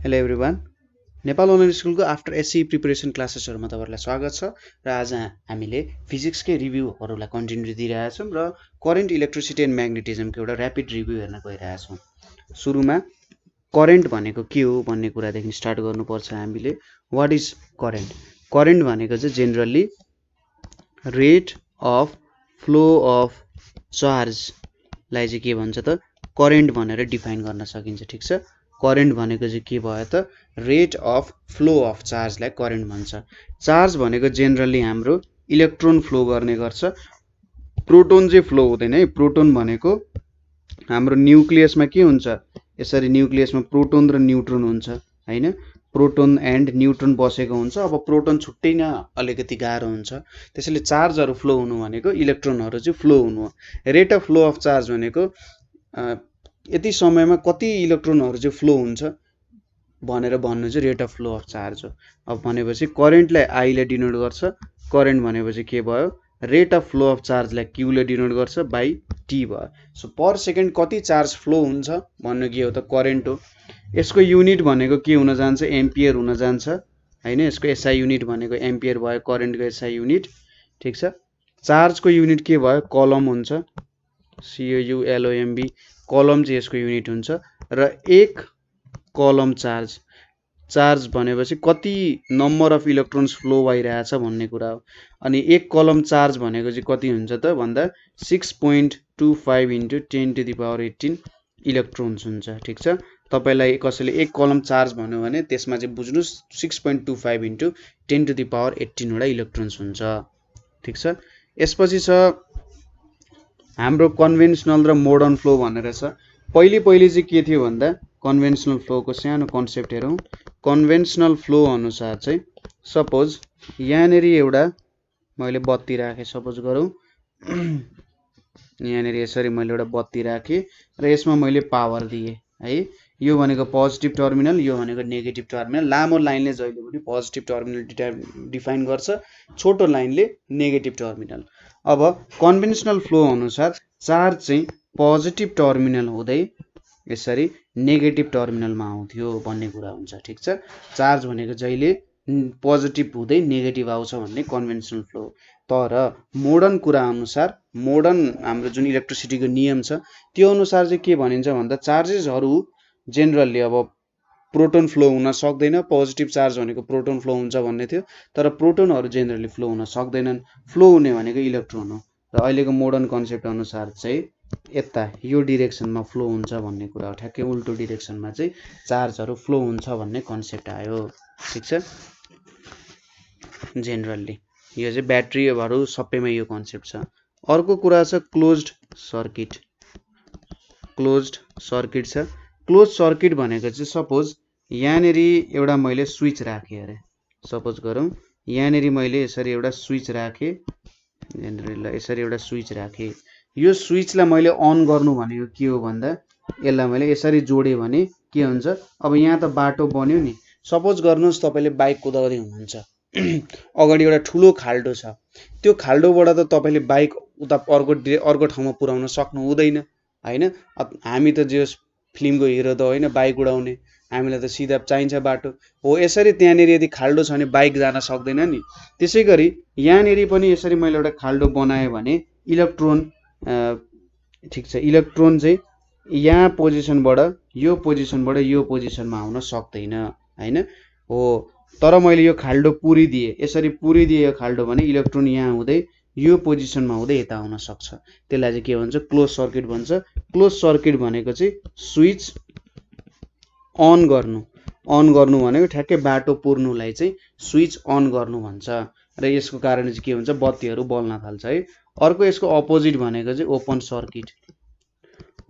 Hello everyone Nepal online स्कुलको after SC preparation क्लासेसहरुमा तपाईहरुलाई स्वागत छ र आज हामीले फिजिक्सकै रिभ्युहरुलाई कन्टिन्यू दिइरहेछौं र करेन्ट इलेक्ट्रिसिटी एन्ड म्याग्नेटिजमको एउटा र्यापिड रिभ्यु हेर्न गइरहेछौं। सुरुमा करेन्ट भनेको के हो भन्ने कुरादेखि स्टार्ट गर्नुपर्छ हामीले। What is current? करेन्ट भनेको चाहिँ generally rate of flow of चार्जलाई चाहिँ के भन्छ त करेन्ट भनेर डिफाइन गर्न सकिन्छ। ठीक छ, करेन्ट भनेको चाहिँ के भयो त रेट अफ फ्लो अफ चार्जलाई करेन्ट भन्छ। चार्ज भनेको जेनरली हाम्रो इलेक्ट्रोन फ्लो गर्ने गर्छ, प्रोटोन चाहिँ फ्लो हुँदैन है। प्रोटोन भनेको हाम्रो न्युक्लियसमा के हुन्छ, यसरी न्युक्लियसमा प्रोटोन र न्युट्रोन हुन्छ हैन, प्रोटोन एन्ड न्युट्रोन बसेको हुन्छ। अब प्रोटोन छुट्टै न अलिकति गाह्रो हुन्छ, त्यसैले चार्जहरु फ्लो हुनु भनेको इलेक्ट्रोनहरु चाहिँ फ्लो हुनु हो। Rate of flow of charge भनेको यति समयमा कति इलेक्ट्रोनहरु चाहिँ फ्लो हुन्छ भनेर भन्नु चाहिँ rate of flow of charge हो। अब भनेपछि करेन्टलाई आई ले डिनोट गर्छ। करेन्ट भनेपछि के भयो, रेट अफ फ्लो अफ चार्जलाई क्यू ले डिनोट गर्छ बाइ टी भयो। सो पर सेकेन्ड कति चार्ज फ्लो हुन्छ भन्नु के हो त करेन्ट हो। यसको युनिट भनेको के हुन जान्छ, एम्पियर हुन जान्छ हैन। यसको एसआई युनिट भनेको एम्पियर भयो, करेन्टको एसआई युनिट। ठीक छ, चार्जको युनिट के भयो, कलम हुन्छ, COULOMB कलम चाहिँ यसको युनिट हुन्छ। र एक कलम चार्ज भनेपछि कति नम्बर अफ इलेक्ट्रोन्स फ्लो भइरहेछ भन्ने कुरा हो। अनि एक कलम चार्ज भनेको चाहिँ कति हुन्छ त भन्दा 6.25 × 10⁻18 इलेक्ट्रोन्स हुन्छ। ठीक छ, तपाईलाई कसैले एक कलम चार्ज भन्यो भने त्यसमा चाहिँ बुझ्नुस् 6.25 × 10⁻18 वटा इलेक्ट्रोन्स हुन्छ। ठीक छ, यसपछि छ हाम्रो कन्भेन्सनल र मोडर्न फ्लो भनेर छ। पहिले चाहिँ के थियो भन्दा कन्भेन्सनल फ्लोको सानो कन्सेप्ट हेरौँ। कन्भेन्सनल फ्लो अनुसार चाहिँ सपोज यहाँनेरि एउटा मैले बत्ती राखेँ, सपोज गरौँ यहाँनेरि यसरी मैले एउटा बत्ती राखेँ र यसमा मैले पावर दिएँ है। यो भनेको पोजिटिभ टर्मिनल, यो भनेको नेगेटिभ टर्मिनल। लामो लाइनले जहिले पनि पोजिटिभ टर्मिनल डिफाइन गर्छ, छोटो लाइनले नेगेटिभ टर्मिनल। अब कन्भेन्सनल फ्लो अनुसार चार्ज चाहिँ पोजिटिभ टर्मिनल हुँदै यसरी नेगेटिभ टर्मिनलमा आउँथ्यो भन्ने कुरा हुन्छ। ठीक छ, चार्ज भनेको जहिले पोजिटिभ हुँदै नेगेटिभ आउँछ भन्ने कन्भेन्सनल फ्लो। तर मोडर्न कुरा अनुसार, मोडर्न हाम्रो जुन इलेक्ट्रिसिटीको नियम छ त्यो अनुसार चाहिँ के भनिन्छ भन्दा चार्जेसहरु जेनरली अब प्रोटोन फ्लो हुन सक्दैन। पोजिटिभ चार्ज भनेको प्रोटोन फ्लो हुन्छ भन्ने थियो, तर प्रोटोनहरु जेनरली फ्लो हुन सक्दैनन्। फ्लो हुने भनेको इलेक्ट्रोन हो। र अहिलेको मोडर्न कन्सेप्ट अनुसार चाहिँ यता यो डिरेक्सनमा फ्लो हुन्छ भन्ने कुरा हो। ठ्याक्कै उल्टो डिरेक्सनमा चाहिँ चार्जहरु फ्लो हुन्छ भन्ने कन्सेप्ट आयो। ठीक छ, जेनरली यो चाहिँ ब्याट्रीहरु सबैमा यो कन्सेप्ट छ। अर्को कुरा छ क्लोज्ड सर्किट। क्लोज्ड सर्किट छ। क्लोज सर्किट भनेको चाहिँ सपोज यहाँनेरि एउटा मैले स्विच राखेँ अरे, सपोज गरौँ यहाँनेरि मैले यसरी एउटा स्विच राखेँ, यहाँनेरि यसरी एउटा स्विच राखेँ। यो स्विचलाई मैले अन गर्नु भनेको के हो भन्दा यसलाई मैले यसरी जोडेँ भने के हुन्छ, अब यहाँ त बाटो बन्यो नि। सपोज गर्नुहोस् तपाईले बाइक कुदाउँदै हुनुहुन्छ, अगाडि एउटा ठुलो खाल्डो छ, त्यो खाल्डोबाट त तपाईले बाइक उता अर्को ठाउँमा पुर्याउन सक्नु हुँदैन हैन। हामी त जे फिल्मको हिरो त होइन बाइक उडाउने, हामीलाई त सिधा चाहिन्छ बाटो हो। यसरी त्यहाँनेरि यदि खाल्डो छ भने बाइक जान सक्दैन नि। त्यसैगरी यहाँनेरि पनि यसरी मैले एउटा खाल्डो बनाएँ भने इलेक्ट्रोन ठीक छ, इलेक्ट्रोन चाहिँ यहाँ पोजिसनबाट यो पोजिसनमा आउन सक्दैन हैन हो। तर मैले यो खाल्डो पुरिदिए, यसरी पुरिदिए यो खाल्डो भने इलेक्ट्रोन यहाँ हुँदै यो पोजिसनमा हुँदै यता आउन सक्छ। त्यसलाई चाहिँ के भन्छ, क्लोज सर्किट भन्छ। क्लोज सर्किट भनेको चाहिँ स्विच अन गर्नु भनेको ठ्याक्कै बाटो पुर्नुलाई चाहिँ स्विच अन गर्नु भन्छ। र यसको कारण चाहिँ के हुन्छ, बत्तीहरु बल्न थाल्छ है। अर्को यसको अपोजिट भनेको चाहिँ ओपन सर्किट।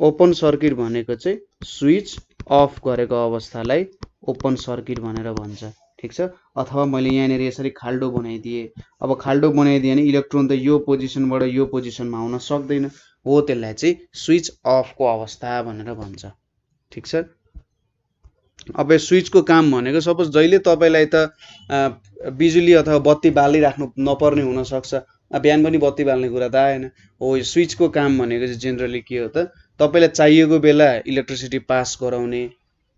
ओपन सर्किट भनेको चाहिँ स्विच अफ गरेको अवस्थालाई ओपन सर्किट भनेर भन्छ। ठीक छ, अथवा मैले यहाँनेरि यसरी खाल्डो बनाइदिए, अब खाल्डो बनाइदिए भने इलेक्ट्रोन त यो पोजिसनबाट यो पोजिसनमा आउन सक्दैन हो, त्यसलाई चाहिँ स्विच अफको अवस्था भनेर भन्छ। ठीक छ, अब स्विचको काम भनेको सपोज जहिले तपाईलाई त बिजुली अथवा बत्ती बालिराख्नु नपर्ने हुन सक्छ, बिहान पनि बत्ती बाल्ने कुरा त आएन हो। स्विचको काम भनेको चाहिँ जेनरली के हो त, तपाईलाई चाहिएको बेला इलेक्ट्रिसिटी पास गराउने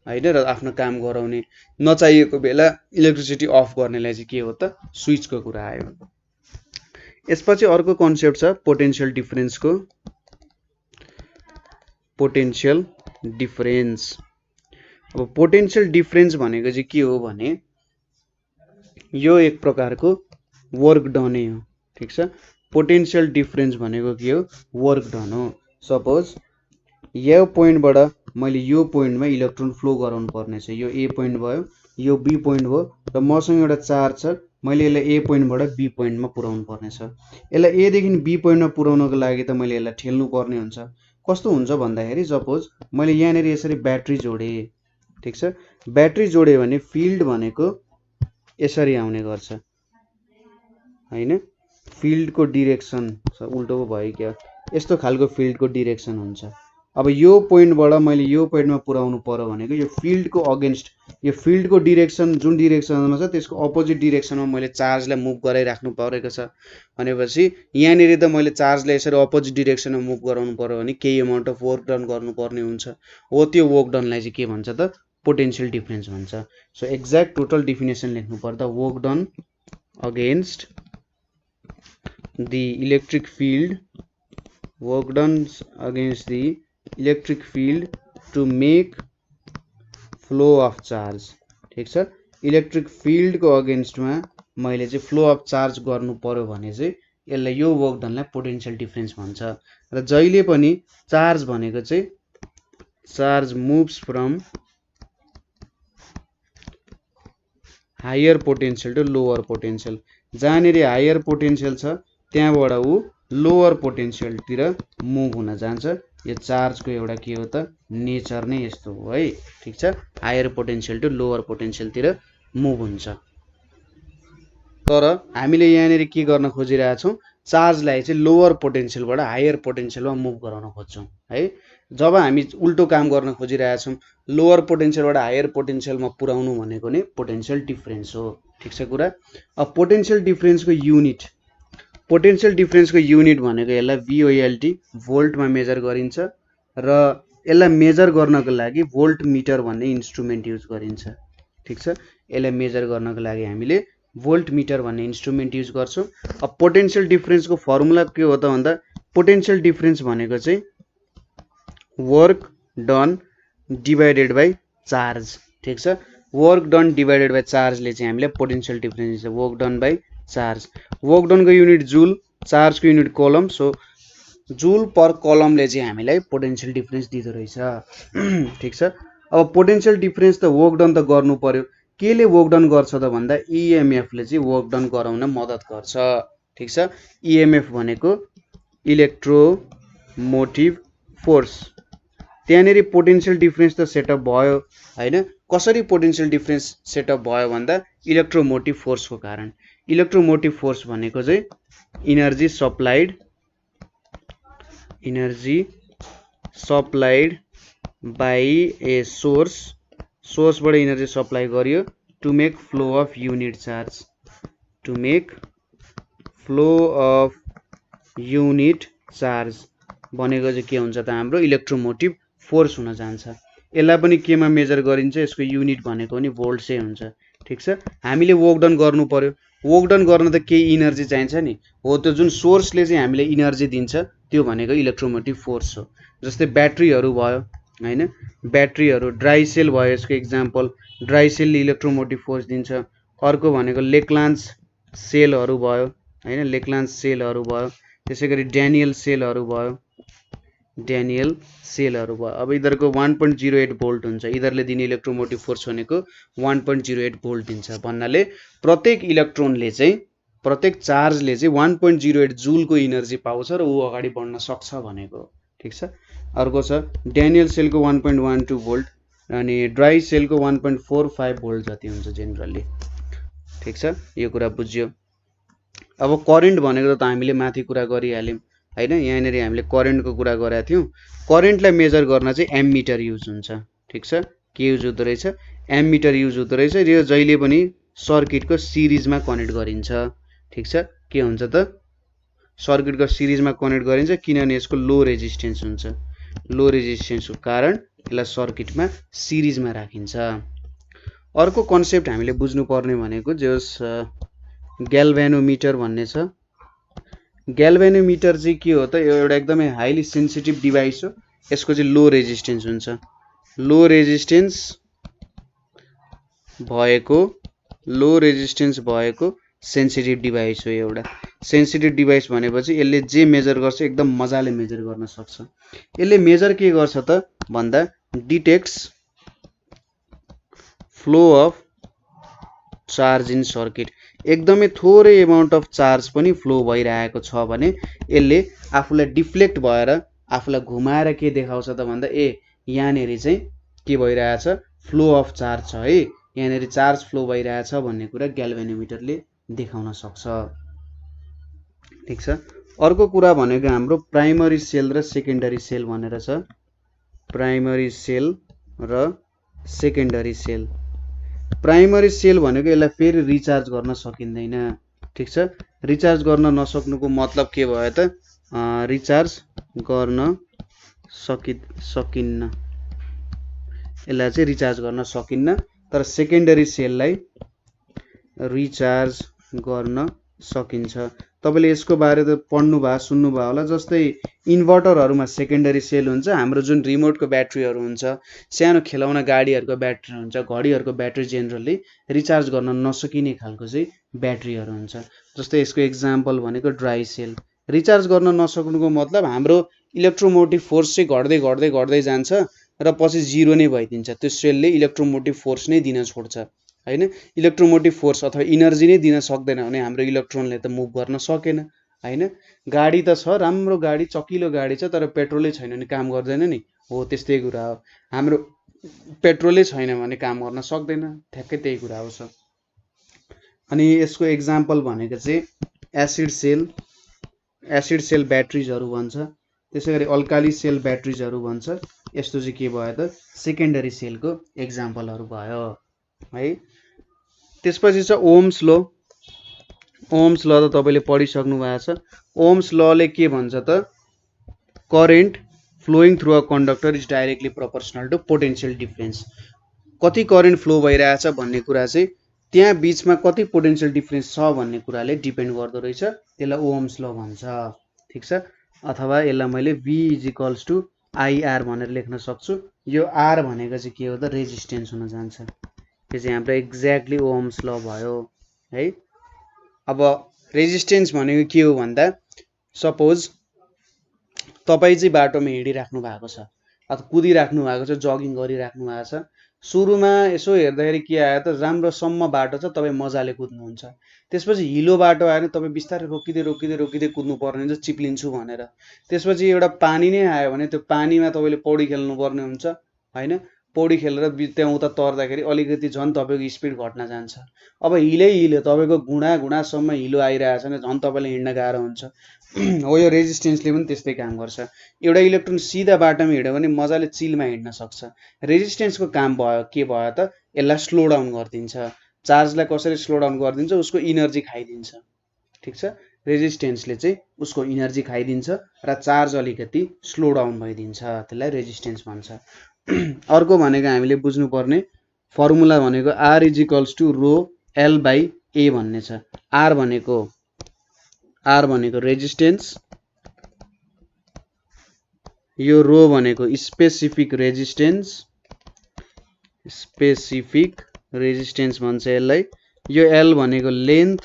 हैन र आफ्नो काम गराउने नचाहिएको बेला इलेक्ट्रिसिटी अफ गर्नेलाई चाहिँ के हो त स्विचको कुरा आयो यसपछि अर्को कन्सेप्ट छ पोटेन्शियल डिफरेन्सको पोटेन्शियल डिफरेन्स अब पोटेन्शियल डिफरेन्स भनेको चाहिँ के हो भने यो एक प्रकारको वर्क डन हो ठीक छ पोटेन्शियल डिफरेन्स भनेको के हो वर्क डन हो सपोज यो पोइन्टबाट मैले यो पोइन्टमा इलेक्ट्रोन फ्लो गराउनु पर्ने छ यो ए पोइन्ट भयो यो बी पोइन्ट भयो र मसँग एउटा चार्ज छ मैले यसलाई ए पोइन्टबाट बी पोइन्टमा पुर्याउनु पर्ने छ यसलाई ए देखि बी पोइन्टमा पुर्याउनको लागि त मैले यसलाई ठेल्नु पर्ने हुन्छ कस्तो हुन्छ भन्दाखेरि सपोज मैले यहाँनेर यसरी ब्याट्री जोडे ठीक छ ब्याट्री जोडे भने फिल्ड भनेको यसरी आउने गर्छ हैन फिल्डको डिरेक्सन उल्टो पो भयो क्या यस्तो खालको फिल्डको डिरेक्सन हुन्छ अब यो पोइन्टबाट मैले यो पोइन्टमा पुर्याउनु पर्यो भनेको यो फिल्डको अगेन्स्ट यो फिल्डको डिरेक्सन जुन डिरेक्सनमा छ त्यसको अपोजिट डिरेक्सनमा मैले चार्जलाई मुभ गराइराख्नु परेको छ भनेपछि यहाँनिर त मैले चार्जलाई यसरी अपोजिट डिरेक्सनमा मुभ गराउनु पर्यो भने केही अमाउन्ट अफ वर्क डन गर्नुपर्ने हुन्छ हो त्यो वर्क डनलाई चाहिँ के भन्छ त पोटेन्शियल डिफरेन्स भन्छ सो एक्ज्याक्ट टोटल डेफिनेसन लेख्नु पर्दा work done against the electric field work done against the electric field to make flow of charge ठीक छ इलेक्ट्रिक फिल्ड को अगेन्स्ट मा मैले चाहिँ फ्लो अफ चार्ज गर्नु पर्यो भने चाहिँ यसलाई यो वर्क डनलाई पोटेन्शियल डिफरेन्स भन्छ र जहिले पनि चार्ज भनेको चाहिँ charge moves from higher potential to lower potential जहाँनेरि हायर पोटेन्शियल छ त्यहाँबाट उ लोअर पोटेन्शियलतिर मुभ हुन जान्छ यो चार्जको एउटा के हो त नेचर नै यस्तो हो है ठीक छ हायर पोटेन्शियल टु लोअर पोटेन्शियलतिर मुभ हुन्छ तर हामीले यहाँनेरि के गर्न खोजिरहेका छौं चार्जलाई चाहिँ लोअर पोटेन्शियलबाट हायर पोटेन्शियलमा मुभ गराउन खोज्छौं है जब हामी उल्टो काम गर्न खोजिरहेका छौं लोअर पोटेन्शियलबाट हायर पोटेन्शियलमा पुर्याउनु भनेको नै पोटेन्शियल डिफरेन्स हो ठीक छ कुरा अब पोटेन्शियल डिफरेन्सको युनिट पोटेन्शियल डिफरेन्सको युनिट भनेको यसलाई VOLT भोल्टमा मेजर गरिन्छ र यसलाई मेजर गर्नको लागि भोल्ट मिटर भन्ने इन्स्ट्रुमेन्ट युज गरिन्छ ठीक छ यसलाई मेजर गर्नको लागि हामीले भोल्ट मिटर भन्ने इन्स्ट्रुमेन्ट युज गर्छौं अब पोटेन्शियल डिफरेन्सको फर्मुला के हो त भन्दा पोटेन्शियल डिफरेन्स भनेको चाहिँ work done divided by charge ठीक छ वर्क डन डिवाइडेड बाइ चार्जले चाहिँ हामीले पोटेन्शियल डिफरेन्स दिन्छ work done by charge work done को युनिट जूल चार्ज को unit coulomb so joule per कोलमले चाहिँ हामीलाई पोटेन्शियल डिफरेन्स दिदो रहेछ ठीक छ अब पोटेन्शियल डिफरेन्स त वर्क डन त गर्नु पर्यो केले वर्क डन गर्छ त भन्दा EMF ले चाहिँ वर्क डन गराउन मद्दत गर्छ ठीक छ EMF भनेको इलेक्ट्रोमोटिभ फोर्स त्यहाँनेरि पोटेन्शियल डिफरेन्स त सेटअप भयो हैन कसरी पोटेन्शियल डिफरेन्स सेटअप भयो भन्दा इलेक्ट्रोमोटिभ फोर्सको कारण इलेक्ट्रोमोटिभ फोर्स भनेको चाहिँ इनर्जी सप्लाइड बाइ ए सोर्सबाट इनर्जी सप्लाई गरियो to make flow of unit charge to make flow of unit charge भनेको चाहिँ के हुन्छ त हाम्रो इलेक्ट्रोमोटिभ फोर्स हुन जान्छ यसलाई पनि केमा मेजर गरिन्छ यसको युनिट भनेको नि भोल्ट्सै हुन्छ ठीक छ हामीले वर्क डन गर्नु पर्यो वर्क डन गर्न त केही इनर्जी चाहिन्छ नि हो त्यो जुन सोर्सले चाहिँ हामीले इनर्जी दिन्छ त्यो भनेको इलेक्ट्रोमोटिभ फोर्स हो जस्तै ब्याट्रीहरू भयो हैन ब्याट्रीहरू ड्राई सेल भयो यसको एक्जाम्पल ड्राई सेलले इलेक्ट्रोमोटिभ फोर्स दिन्छ अर्को भनेको लेक्लान्स सेलहरू भयो हैन लेक्लान्स सेलहरू भयो त्यसैगरी ड्यानियल सेलहरू भयो अब यिनीहरुको 1.08 भोल्ट हुन्छ यिनीहरुले दिने इलेक्ट्रोमोटिभ फोर्स भनेको 1.08 भोल्ट दिन्छ भन्नाले प्रत्येक इलेक्ट्रोनले चाहिँ प्रत्येक चार्जले चाहिँ 1.08 जूलको इनर्जी पाउँछ र ऊ अगाडि बढ्न सक्छ भनेको ठीक छ अर्को छ ड्यानियल सेलको 1.12 भोल्ट अनि ड्राई सेलको 1.45 भोल्ट जति हुन्छ जेनरली ठीक छ यो कुरा बुझ्यो अब करेन्ट भनेको त हामीले माथि कुरा गरिहाल्यौं हैन यहाँनेरि हामीले करेन्टको कुरा गरेका थियौं करेन्टलाई मेजर गर्न चाहिँ एमिटर युज हुन्छ ठीक छ के युज हुँदो रहेछ एमिटर युज हुँदो रहेछ र यो जहिले पनि सर्किटको सिरिजमा कनेक्ट गरिन्छ ठीक छ के हुन्छ त सर्किटको सिरिजमा कनेक्ट गरिन्छ किनभने यसको लो रेजिस्टेन्स हुन्छ लो रेजिस्टेन्सको कारण यसलाई सर्किटमा सिरिजमा राखिन्छ। अर्को कन्सेप्ट हामीले बुझ्नुपर्ने भनेको जस ग्याल्भेनोमिटर भन्ने छ। ग्याल्भेनोमिटर चाहिँ के हो त, यो एउटा एकदमै हाइली सेन्सिटिभ डिभाइस हो। यसको चाहिँ लो रेजिस्टेन्स हुन्छ। लो रेजिस्टेन्स भएको सेन्सिटिभ डिभाइस हो। एउटा सेन्सिटिभ डिभाइस भनेपछि यसले जे मेजर गर्छ एकदम मजाले मेजर गर्न सक्छ। यसले मेजर के गर्छ त भन्दा detects flow of charge in circuit. एकदमै थोरै एमाउन्ट अफ चार्ज पनि फ्लो भइरहेको छ भने यसले आफूलाई डिफ्लेक्ट भएर आफूलाई घुमाएर के देखाउँछ त भन्दा यहाँनेर चाहिँ के भइरहेछ, फ्लो अफ चार्ज छ है, यहाँनेर चार्ज फ्लो भइरहेछ भन्ने कुरा ग्याल्भेनोमिटरले देखाउन सक्छ। ठिक छ। अर्को कुरा भनेको हाम्रो प्राइमरी सेल र सेकेन्डरी सेल भनेर छ। प्राइमरी सेल र सेकेन्डरी सेल। प्राइमरी सेल भनेको यसलाई फेरि रिचार्ज गर्न सकिँदैन। ठिक छ। रिचार्ज गर्न नसक्नुको मतलब के भयो त, रिचार्ज गर्न सकिन्न, यसलाई चाहिँ रिचार्ज गर्न सकिन्न। तर सेकेन्डरी सेललाई रिचार्ज गर्न सकिन्छ। तपाईले यसको बारे त पढ्नु भयो सुन्नु भयो होला। जस्तै इन्भर्टरहरुमा सेकेन्डरी सेल हुन्छ। हाम्रो जुन रिमोटको ब्याट्रीहरु हुन्छ, सानो खेलौना गाडीहरुको ब्याट्री हुन्छ, घडीहरुको ब्याट्री जेनरली रिचार्ज गर्न नसकिने खालको चाहिँ ब्याट्रीहरु हुन्छ। जस्तै यसको एक्जाम्पल भनेको ड्राई सेल। रिचार्ज गर्न नसक्नुको मतलब हाम्रो इलेक्ट्रोमोटिभ फोर्स चाहिँ घट्दै घट्दै घट्दै जान्छ र पछि जिरो नै भइदिन्छ। त्यो सेलले इलेक्ट्रोमोटिभ फोर्स नै दिन छोड्छ हैन। इलेक्ट्रोमोटिभ फोर्स अथवा इनर्जी नै दिन सक्दैन भने हाम्रो इलेक्ट्रोनले त मुभ गर्न सकेन हैन। गाडी त छ, राम्रो गाडी, चकिलो गाडी छ, तर पेट्रोलै छैन भने काम गर्दैन नि। हो त्यस्तै कुरा हो। हाम्रो पेट्रोलै छैन भने काम गर्न सक्दैन, ठ्याक्कै त्यही कुरा हो। अनि यसको एक्जाम्पल भनेको चाहिँ एसिड सेल ब्याट्रिजहरु भन्छ। त्यसैगरी अल्काली सेल ब्याट्रिजहरु भन्छ। यस्तो चाहिँ के भयो त, सेकेन्डरी सेलको एक्जाम्पलहरु भयो है। त्यसपछि छ ओम्स ल। ओम्स ल त तपाईले पढिसक्नु भएको छ। ओम्स लले के भन्छ त, current flowing through a conductor is directly proportional to potential difference. कति करेन्ट फ्लो भइरहेछ भन्ने कुरा चाहिँ त्यहाँ बीचमा कति पोटेन्शियल डिफरेन्स छ भन्ने कुराले डिपेन्ड गर्दो रहेछ। त्यसलाई ओम्स ल भन्छ। ठीक छ। अथवा यसलाई मैले V = IR भनेर लेख्न सक्छु। यो R भनेको चाहिँ के हो त, रेजिस्टेन्स हुन जान्छ। यो चाहिँ हाम्रो एक्ज्याक्टली ओम्स ल भयो है। अब रेजिस्टेन्स भनेको के हो भन्दा, सपोज तपाई चाहिँ बाटोमा हिँडिराख्नु भएको छ अथवा कुदिराख्नु भएको छ, जगिङ गरिराख्नु भएको छ। सुरुमा यसो हेर्दाखेरि के आयो त, राम्रोसम्म बाटो छ, तपाई मजाले कुद्नुहुन्छ। त्यसपछि हिलो बाटो आयो भने तपाई बिस्तारै रोकिदै रोकिदै रोकिदै कुद्नु पर्ने हुन्छ, चिप्लिन्छु भनेर। त्यसपछि एउटा पानी नै आयो भने त्यो पानीमा तपाईले पौडी खेल्नु पर्ने हुन्छ हैन। पौडी खेलेर त्यहाँ उता तर्दाखेरि अलिकति झन् तपाईको स्पिड घट्न जान्छ। अब हिलो तपाईको घुँडासम्म हिलो आइरहेछ भने झन् तपाईलाई हिँड्न गाह्रो हुन्छ। हो यो रेजिस्टेन्सले पनि त्यस्तै काम गर्छ। एउटा इलेक्ट्रोन सिधा बाटोमा हिँड्यो भने मजाले चिलमा हिँड्न सक्छ। रेजिस्टेन्सको काम भयो के भयो त, यसलाई स्लो डाउन गरिदिन्छ। चार्जलाई कसरी स्लो डाउन गरिदिन्छ, उसको इनर्जी खाइदिन्छ। ठीक छ। रेजिस्टेन्सले चाहिँ उसको इनर्जी खाइदिन्छ र चार्ज अलिकति स्लो डाउन भइदिन्छ। त्यसलाई रेजिस्टेन्स भन्छ। अर्को भनेको हामीले बुझ्नुपर्ने फर्मुला भनेको R = ρL/A भन्ने छ। R भनेको रेजिस्टेन्स, यो रो भनेको स्पेसिफिक रेजिस्टेन्स भन्छ यसलाई। यो L भनेको लेन्थ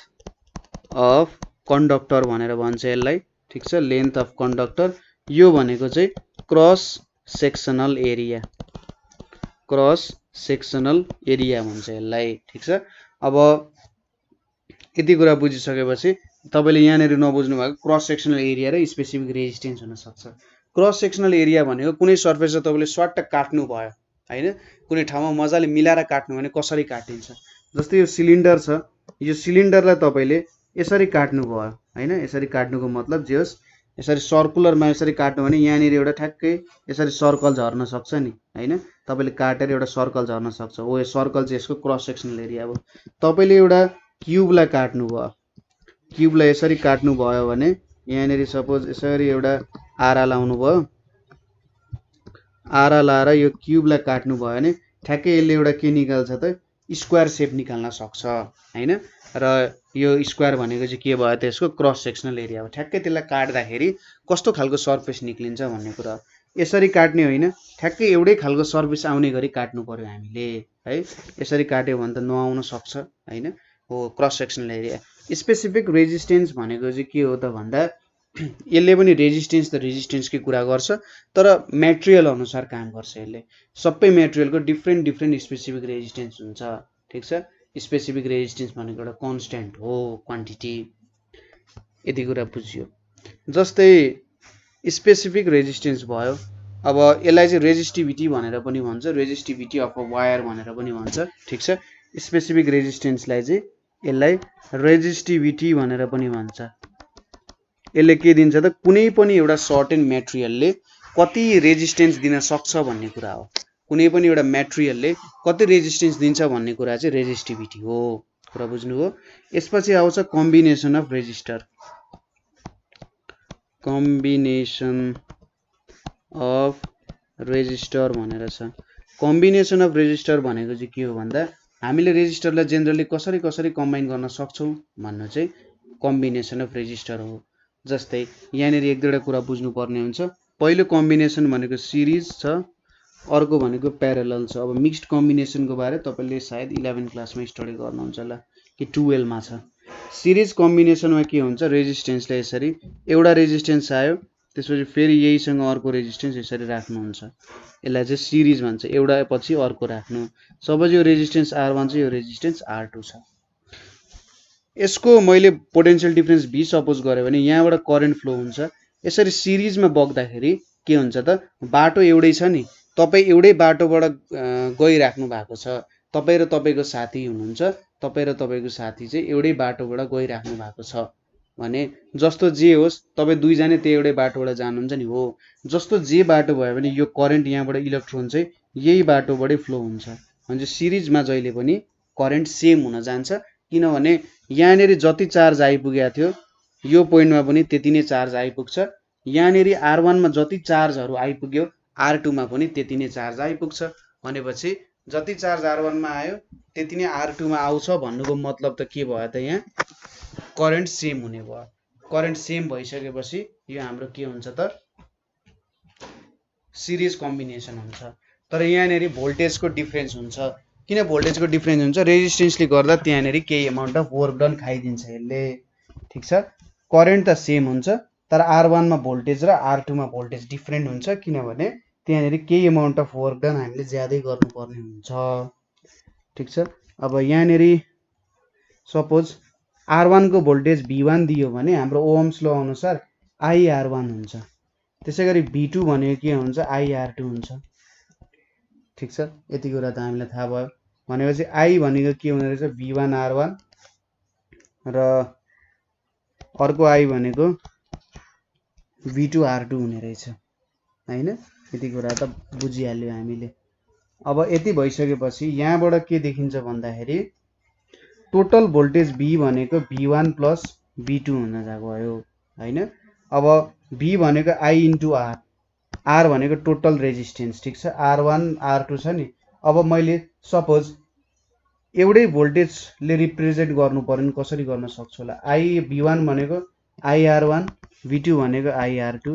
अफ कन्डक्टर भनेर भन्छ यसलाई। ठीक छ, लेन्थ अफ कन्डक्टर। यो भनेको चाहिँ क्रस सेक्सनल एरिया भन्छ यसलाई। ठीक छ। अब यति कुरा बुझिसकेपछि तपाईले यहाँनेर नबुझ्नु भएको क्रस सेक्सनल एरिया र स्पेसिफिक रेजिस्टेन्स हुन सक्छ। क्रस सेक्सनल एरिया भनेको कुनै सर्फेसलाई तपाईले स्वाट काट्नु भयो हैन, कुनै ठाउँमा मजाले मिलाएर काट्नु भने कसरी काटिन्छ। जस्तै यो सिलिन्डर छ, यो सिलिन्डरलाई तपाईले यसरी काट्नु भयो हैन। यसरी काट्नुको मतलब जे होस्, यसरी सर्कुलरमा यसरी काट्नु भने यहाँनेर एउटा ठ्याक्कै यसरी सर्कल झर्न सक्छ नि हैन। तपाईले काटेर एउटा सर्कल झर्न सक्छ। हो यो सर्कल चाहिँ यसको क्रस सेक्सनल एरिया हो। तपाईले एउटा क्युबलाई काट्नु भयो, क्युबलाई यसरी काट्नु भयो भने यहाँनेर सपोज यसरी एउटा आरा लाउनु भयो, आरा लाएर यो क्युबलाई काट्नु भयो भने ठ्याक्कै यसले एउटा के निकाल्छ त स्क्वायर सेप निकाल्न सक्छ हैन र यो स्क्वायर भनेको चाहिँ के भयो त्यसको क्रस सेक्सनल एरिया हो ठ्याक्कै त्यसलाई काट्दाखेरि कस्तो खालको सर्फेस निक्लिन्छ भन्ने कुरा यसरी काट्ने होइन ठ्याक्कै एउटै खालको सर्फेस आउने गरी काट्नु पर्यो हामीले है यसरी काट्यो भने त नआउन सक्छ हैन हो cross sectional area specific resistance भनेको चाहिँ के हो त भन्दा यसले पनि रेजिस्टेन्सकै कुरा गर्छ तर मटेरियल अनुसार काम गर्छ यसले सबै मटेरियलको डिफ्रेन्ट स्पेसिफिक रेजिस्टेन्स हुन्छ ठीक छ स्पेसिफिक रेजिस्टेन्स भनेको एउटा कन्स्ट्यान्ट हो क्वान्टिटी यति कुरा बुझियो जस्तै स्पेसिफिक रेजिस्टेन्स भयो अब यसलाई चाहिँ रेजिस्टिभिटी भनेर पनि भन्छ रेजिस्टिभिटी अफ अ वायर भनेर पनि भन्छ ठीक छ स्पेसिफिक रेजिस्टेन्सलाई चाहिँ यसलाई रेजिस्टिभिटी भनेर पनि भन्छ यसले के दिन्छ त कुनै पनि एउटा सर्टेन मटेरियलले कति रेजिस्टेन्स दिन सक्छ भन्ने कुरा हो कुनै पनि एउटा मटेरियलले कति रेजिस्टेन्स दिन्छ भन्ने कुरा चाहिँ रेजिस्टिभिटी हो कुरा बुझ्नुभयो यसपछि आउँछ combination of resistor combination of resistor भनेर छ कम्बिनेसन अफ रेजिस्टर भनेको चाहिँ के हो भन्दा हामीले रेजिस्टरलाई जेनरली कसरी कम्बाइन गर्न सक्छौं भन्नु चाहिँ कम्बिनेसन अफ रेजिस्टर हो जस्तै यहाँनेरि एक दुईवटा कुरा बुझ्नु पर्ने हुन्छ पहिलो कम्बिनेसन भनेको सिरिज छ अर्को भनेको प्यारेलल छ अब मिक्स्ड कम्बिनेसनको बारे तपाईले सायद 11 क्लासमा स्टडी गर्नुहुन्छ होला कि 12 मा छ सिरिज कम्बिनेसनमा के हुन्छ रेजिस्टेन्सले यसरी एउटा रेजिस्टेन्स आयो त्यसपछि फेरि यहीसँग अर्को रेजिस्टेन्स यसरी राख्नुहुन्छ यसलाई चाहिँ सिरिज भन्छ एउटा पछि अर्को राख्नु सपोज यो रेजिस्टेन्स R1 छ यो रेजिस्टेन्स R2 छ यसको मैले पोटेन्शियल डिफरेन्स V सपोज गरे भने यहाँबाट करेन्ट फ्लो हुन्छ यसरी सिरिजमा बग्दाखेरि के हुन्छ त बाटो एउटै छ नि तपाई एउटै बाटोबाट गइराख्नु भएको छ तपाई र तपाईको साथी हुनुहुन्छ तपाई र तपाईको साथी चाहिँ एउटै बाटोबाट गइराख्नु भएको छ भने जस्तो जे होस् तपाई दुई जनै त्यही एउटै बाटोबाट जानुहुन्छ नि हो जस्तो जे बाटो भयो भने यो करेन्ट यहाँबाट इलेक्ट्रोन चाहिँ यही बाटोबाटै फ्लो हुन्छ भने सिरिजमा जहिले पनि करेन्ट सेम हुन जान्छ किनभने यहाँनेरि जति चार्ज आइपुगेको थियो यो पोइन्टमा पनि त्यति नै चार्ज आइपुग्छ यहाँनेरि R1 मा जति चार्जहरु आइपुग्यो R2 मा पनि त्यति नै चार्ज आइपुग्छ भनेपछि जति चार्ज R1 मा आयो त्यति नै R2 मा आउँछ भन्नुको मतलब त के भयो त यहाँ करेन्ट सेम हुने भयो करेन्ट सेम भइसकेपछि यो हाम्रो के हुन्छ त सिरिज कम्बिनेसन हुन्छ तर यहाँनेरि भोल्टेजको डिफरेन्स हुन्छ किन भोल्टेजको डिफरेन्स हुन्छ रेजिस्टेन्सले गर्दा त्यहाँनेरि केही अमाउन्ट अफ वर्क डन खाइदिन्छ यसले ठीक छ करेन्ट त सेम हुन्छ तर R1 मा भोल्टेज र R2 मा भोल्टेज डिफरेन्ट हुन्छ किनभने त्यहाँनेरि केही अमाउन्ट अफ वर्क डन हामीले ज्यादै गर्नुपर्ने हुन्छ ठीक छ अब यहाँनेरि सपोज R1 को भोल्टेज V1 दियो भने हाम्रो ओहम्स ल अनुसार IR1 हुन्छ त्यसैगरी V2 भनेको के हुन्छ IR2 हुन्छ ठीक छ यति कुरा त हामीलाई थाहा भयो भनेपछि I भनेको के हुने रहेछ V1 R1 र अर्को I भनेको V2 R2 हुने रहेछ हैन यति कुरा त बुझिहाल्यो हामीले अब यति भइसकेपछि यहाँबाट के देखिन्छ भन्दाखेरि टोटल भोल्टेज V भनेको V1 प्लस V2 हुन गयो हैन अब V भनेको I इन्टु R R भनेको टोटल रेजिस्टेन्स ठीक छ R1 R2 छ नि अब मैले सपोज एउटै भोल्टेजले रिप्रेजेन्ट गर्नु पर्यो नि कसरी गर्न सक्छु होला I V1 भनेको IR1 V2 भनेको IR2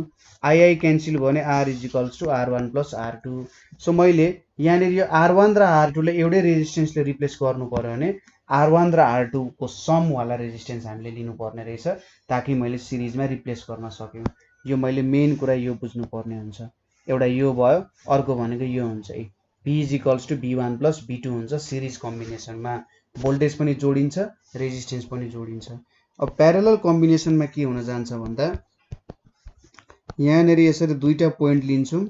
II क्यान्सल भने R equals to R1 plus R2 so मैले यहाँनेरि यो R1 र R2 ले एउटै रेजिस्टेन्सले रिप्लेस गर्नु पर्यो भने R1 र R2 को सम वाला रेजिस्टेन्स हामीले लिनु पर्ने रहेछ ताकि मैले सिरिजमा रिप्लेस गर्न सक्यो यो मैले मेन कुरा यो बुझ्नु पर्ने हुन्छ एउटा यो भयो अर्को भनेको यो हुन्छ V equals to V1 plus V2 हुन्छ सिरिज कम्बिनेसनमा भोल्टेज पनि जोडिन्छ रेजिस्टेन्स पनि जोडिन्छ अब प्यारेलल कम्बिनेसनमा के हुन जान्छ भन्दा यहाँनेरि यसरी दुईटा पोइन्ट लिन्छु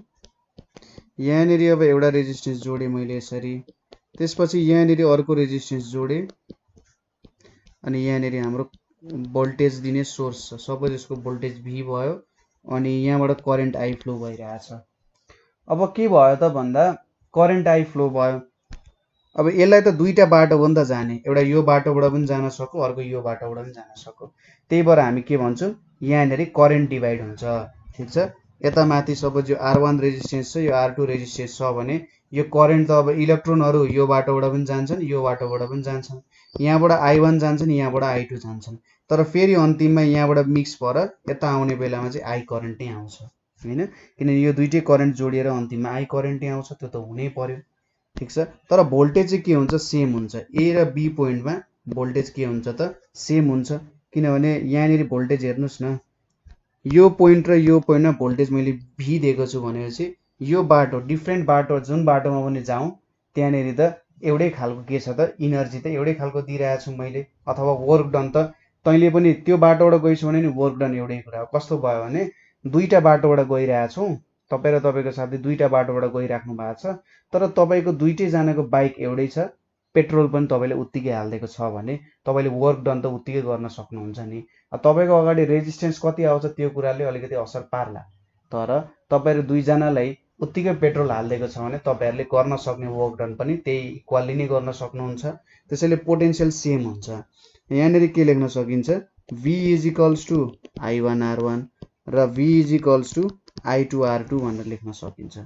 यहाँनेरि अब एउटा रेजिस्टेन्स जोडे मैले यसरी त्यसपछि यहाँनेरि अर्को रेजिस्टेन्स जोडे अनि यहाँनेरि हाम्रो भोल्टेज दिने सोर्स छ सपोज यसको भोल्टेज V भयो अनि यहाँबाट करेन्ट I फ्लो भइरहेछ अब के भयो त भन्दा करेन्ट I फ्लो भयो अब यसलाई त दुईटा बाटो हो नि त जाने एउटा यो बाटोबाट पनि जान सक्यो अर्को यो बाटोबाट पनि जान सक्यो त्यही भएर हामी के भन्छौं यहाँनेरि करेन्ट डिभाइड हुन्छ ठीक छ यता माथि सपोज यो R1 रेजिस्टेन्स छ, यो R2 रेजिस्टेन्स छ भने यो करेन्ट त अब इलेक्ट्रोनहरू यो बाटोबाट पनि जान्छन्, यो बाटोबाट पनि जान्छन्। यहाँबाट I1 जान्छन्, यहाँबाट I2 जान्छन्। तर फेरि अन्तिममा यहाँबाट मिक्स भएर यता आउने बेलामा चाहिँ I करेन्ट नै आउँछ हैन, किनभने यो दुईटै करेन्ट जोडिएर अन्तिममा I करेन्ट नै आउँछ, त्यो त हुनै पर्यो। ठीक छ, तर भोल्टेज चाहिँ के हुन्छ, सेम हुन्छ। ए र बी पोइन्टमा भोल्टेज के हुन्छ त, सेम हुन्छ। किनभने यहाँनिर भोल्टेज हेर्नुहोस् न, यो पोइन्ट र यो पोइन्टमा भोल्टेज मैले भी दिएको छु भनेपछि यो बाटो डिफ्रेन्ट बाटो जुन बाटोमा पनि जाउँ त्यहाँनिर त एउटै खालको के छ त, इनर्जी त एउटै खालको दिइरहेको छु मैले, अथवा वर्क डन त तैँले पनि त्यो बाटोबाट गइस् भने नि वर्क डन एउटै कुरा हो। कस्तो भयो भने दुईटा बाटोबाट गइरहेको छौँ, तपाईँ र तपाईँको साथी दुईटा बाटोबाट गइराख्नु भएको छ, तर तपाईँको दुईटैजनाको बाइक एउटै छ, पेट्रोल पनि तपाईँले उत्तिकै हालिदिएको छ भने तपाईँले वर्क डन त उत्तिकै गर्न सक्नुहुन्छ नि। तपाईँको अगाडि रेजिस्टेन्स कति आउँछ त्यो कुराले अलिकति असर पार्ला, तर तपाईँहरू दुईजनालाई उत्तिकै पेट्रोल हालिदिएको छ भने तपाईँहरूले गर्न सक्ने वर्क डन पनि त्यही इक्वल्ली नै गर्न सक्नुहुन्छ। त्यसैले पोटेन्सियल सेम हुन्छ। यहाँनिर के लेख्न सकिन्छ, V is equals to I1 R1 र V is equals to I2 R2 भनेर लेख्न सकिन्छ।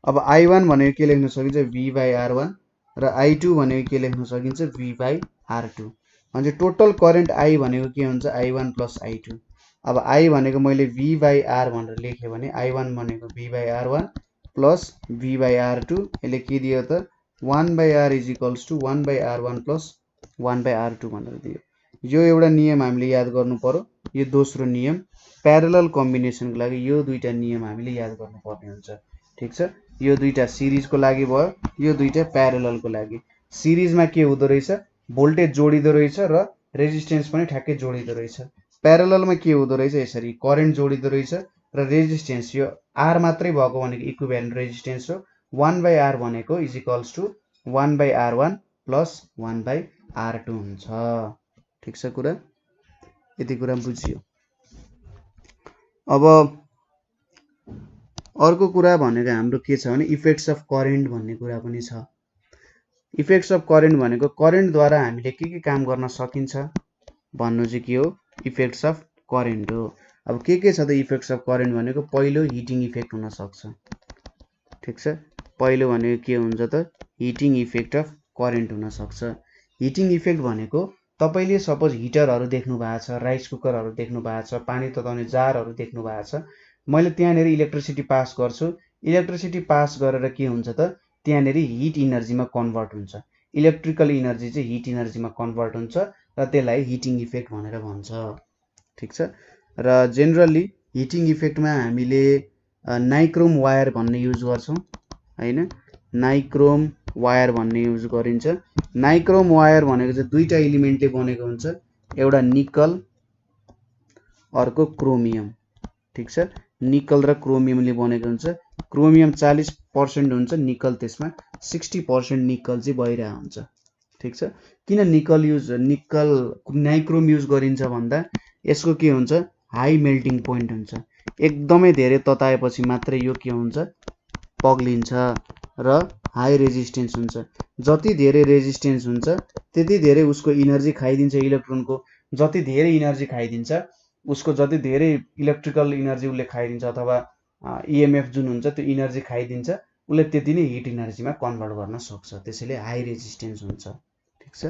अब I1 भनेको के लेख्न सकिन्छ, V बाई R1 र I2 भनेको के लेख्न सकिन्छ, V बाई R2। भने टोटल करेन्ट I भनेको के हुन्छ, I1 प्लस I2। अब I भनेको मैले V बाई R भनेर लेखेँ भने I1 भनेको V by R1 plus V by R2, यसले के दियो त 1 by R is equals to 1 by R1 plus 1 by R2 भनेर दियो। यो एउटा नियम हामीले याद गर्नु पर्यो। यो दोस्रो नियम प्यारलल कम्बिनेसनको लागि यो दुईटा नियम हामीले याद गर्नुपर्ने हुन्छ। ठीक छ, यो दुईटा सिरिजको लागि भयो, यो दुईटा प्यारललको लागि। सिरिजमा के हुँदो रहेछ, भोल्टेज जोडिँदो रहेछ र रेजिस्टेन्स पनि ठ्याक्कै जोडिँदो रहेछ। प्यारललमा के हुँदो रहेछ, यसरी करेन्ट जोडिँदो रहेछ र रेजिस्टेन्स यो R मात्रै भएको भनेको इक्विभ्यालेन्ट रेजिस्टेन्स हो। 1 बाई R भनेको is equals to 1 by R1 plus 1 by R2 हुन्छ। ठिक छ कुरा, यति कुरा बुझियो। अब अर्को कुरा भनेको हाम्रो के छ भने इफेक्ट्स अफ करेन्ट भन्ने कुरा पनि छ। इफेक्ट्स अफ करेन्ट भनेको करेन्टद्वारा हामीले के काम गर्न सकिन्छ भन्नु चाहिँ के हो, इफेक्ट्स अफ करेन्ट हो। अब के छ त इफेक्ट्स अफ करेन्ट भनेको, पहिलो हिटिङ इफेक्ट हुन सक्छ। ठीक छ, पहिलो भनेको के हुन्छ त, हिटिङ इफेक्ट अफ करेन्ट हुन सक्छ। हिटिङ इफेक्ट भनेको तपाईले सपोज हिटरहरू देख्नु भएको छ, राइस कुकरहरू देख्नु भएको छ, पानी तताउने जारहरू देख्नु भएको छ। मैले त्यहाँनिर इलेक्ट्रिसिटी पास गर्छु, इलेक्ट्रिसिटी पास गरेर के हुन्छ त, त्यहाँनिर हिट इनर्जीमा कन्भर्ट हुन्छ। इलेक्ट्रिकल इनर्जी चाहिँ हिट इनर्जीमा कन्भर्ट हुन्छ र त्यसलाई हिटिङ इफेक्ट भनेर भन्छ। ठीक छ, र जेनरली हिटिङ इफेक्टमा हामीले नाइक्रोम वायर भन्ने युज गर्छौँ हैन, नाइक्रोम वायर भन्ने युज गरिन्छ। नाइक्रोम वायर भनेको चाहिँ दुईटा एलिमेन्टले बनेको हुन्छ, एउटा निकल अर्को क्रोमियम। ठीक छ, निकल र क्रोमियमले बनेको हुन्छ। क्रोमियम 40% हुन्छ, निकल त्यसमा 60% निकल चाहिँ भइरहेको हुन्छ। ठीक छ, किन निकल नाइक्रोम युज गरिन्छ भन्दा यसको के हुन्छ, हाई मेल्टिङ पोइन्ट हुन्छ। एकदमै धेरै तताएपछि मात्रै यो के हुन्छ, पग्लिन्छ र हाई रेजिस्टेन्स हुन्छ। जति धेरै रेजिस्टेन्स हुन्छ त्यति धेरै उसको इनर्जी खाइदिन्छ इलेक्ट्रोनको। जति धेरै इनर्जी खाइदिन्छ उसको, जति धेरै इलेक्ट्रिकल इनर्जी उसले खाइदिन्छ अथवा इएमएफ जुन हुन्छ त्यो इनर्जी खाइदिन्छ, उसले त्यति नै हिट इनर्जीमा कन्भर्ट गर्न सक्छ। त्यसैले हाई रेजिस्टेन्स हुन्छ। ठीक छ,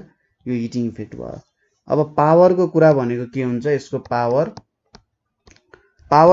यो हिटिङ इफेक्ट भयो। अब पावरको कुरा भनेको के हुन्छ, यसको पावर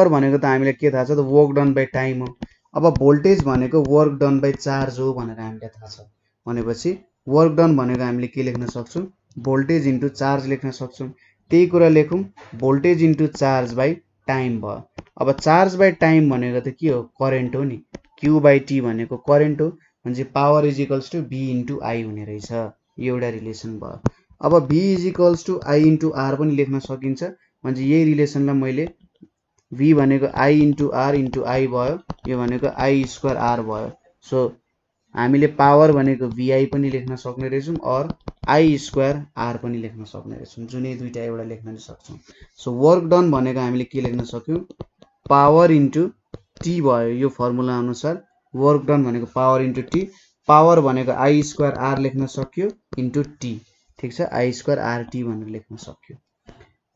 भनेको त हामीलाई के थाहा छ त, वर्क डन बाई टाइम हो। अब भोल्टेज भनेको वर्क डन बाई चार्ज हो भनेर हामीलाई थाहा छ भनेपछि वर्क डन भनेको हामीले के लेख्न सक्छौँ, भोल्टेज इन्टु चार्ज लेख्न सक्छौँ। त्यही कुरा लेखौँ, voltage into charge by time भयो। अब चार्ज बाई टाइम भनेको त के हो, करेन्ट हो नि। क्यू बाई टी भनेको करेन्ट हो, भने power is equals to B into I हुने रहेछ। यो एउटा रिलेसन भयो। अब B is equals to I into R पनि लेख्न सकिन्छ, भने यही रिलेसनलाई मैले v भनेको I into R into I भयो, यो भनेको आई स्क्वायर आर भयो। सो हामीले पावर भनेको भिआई पनि लेख्न सक्ने रहेछौँ और आई स्क्वायर आर पनि लेख्न सक्ने रहेछौँ, जुनै दुईटा एउटा लेख्न सक्छौँ। सो वर्क डन भनेको हामीले के लेख्न सक्यौँ, पावर इन्टु टी भयो। यो फर्मुला अनुसार वर्क डन भनेको पावर इन्टु टी, पावर भनेको आई स्क्वायर आर लेख्न सक्यो इन्टु टी। ठीक छ, आई स्क्वायर आर टी भनेर लेख्न सक्यो।